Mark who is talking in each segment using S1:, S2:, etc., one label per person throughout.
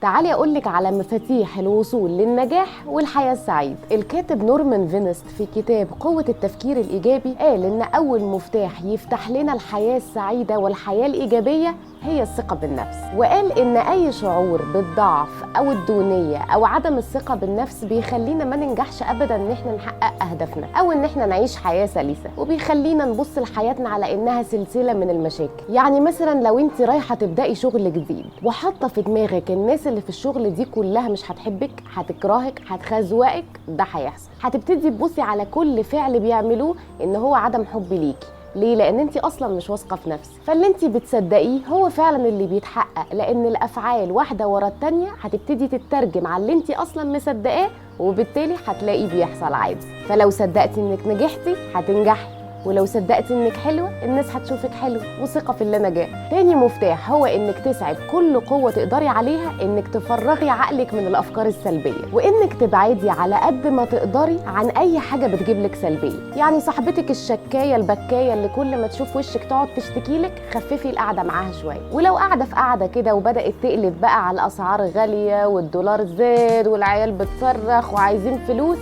S1: تعالي أقولك على مفاتيح الوصول للنجاح والحياة السعيدة. الكاتب نورمان فينست في كتاب قوة التفكير الإيجابي قال إن أول مفتاح يفتح لنا الحياة السعيدة والحياة الإيجابية هي الثقة بالنفس، وقال إن أي شعور بالضعف أو الدونية أو عدم الثقة بالنفس بيخلينا ما ننجحش أبدا إن احنا نحقق أهدافنا أو إن احنا نعيش حياة سلسة، وبيخلينا نبص لحياتنا على إنها سلسلة من المشاكل. يعني مثلا لو انت رايحة تبدأي شغل جديد وحاطة في دماغك الناس اللي في الشغل دي كلها مش هتحبك، هتكرهك، هتخزوقك، ده هيحصل. هتبتدي تبصي على كل فعل بيعملوه إن هو عدم حب ليكي. ليه؟ لان انت اصلا مش واثقه في نفسك، فاللي انت بتصدقيه هو فعلا اللي بيتحقق، لان الافعال واحده ورا التانيه هتبتدي تترجم على اللي انت اصلا مصدقاه، وبالتالي هتلاقيه بيحصل عادي. فلو صدقتي انك نجحتي هتنجحي، ولو صدقتي انك حلوه الناس هتشوفك حلوه، وثقه في اللي نجاح. تاني مفتاح هو انك تسعي بكل قوه تقدري عليها انك تفرغي عقلك من الافكار السلبيه، وانك تبعدي على قد ما تقدري عن اي حاجه بتجيبلك سلبيه. يعني صاحبتك الشكايه البكايه اللي كل ما تشوف وشك تقعد تشتكيلك، خففي القعده معاها شويه. ولو قاعده في قعده كده وبدات تقلب بقى على الاسعار غاليه والدولار زاد والعيال بتصرخ وعايزين فلوس،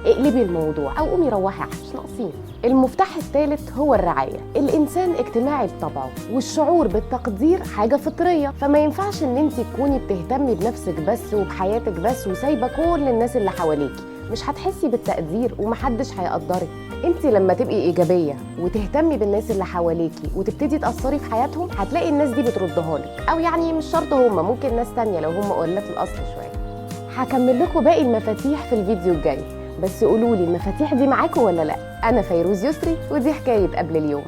S1: اقلبي الموضوع او قومي روحي مش ناقصين. المفتاح الثالث هو الرعاية. الإنسان اجتماعي بطبعه، والشعور بالتقدير حاجة فطرية، فما ينفعش إن أنت تكوني بتهتمي بنفسك بس وبحياتك بس وسايبة كل الناس اللي حواليكي. مش هتحسي بالتقدير ومحدش هيقدرك. انت لما تبقي ايجابيه وتهتمي بالناس اللي حواليكي وتبتدي تاثري في حياتهم، هتلاقي الناس دي بتردها لك، او يعني مش شرط هما، ممكن ناس تانية لو هما قلات الاصل شويه. هكمل لكم باقي المفاتيح في الفيديو الجاي، بس قولولي المفاتيح دي معاكم ولا لا. انا فيروز يسري، ودي حكايه قبل اليوم.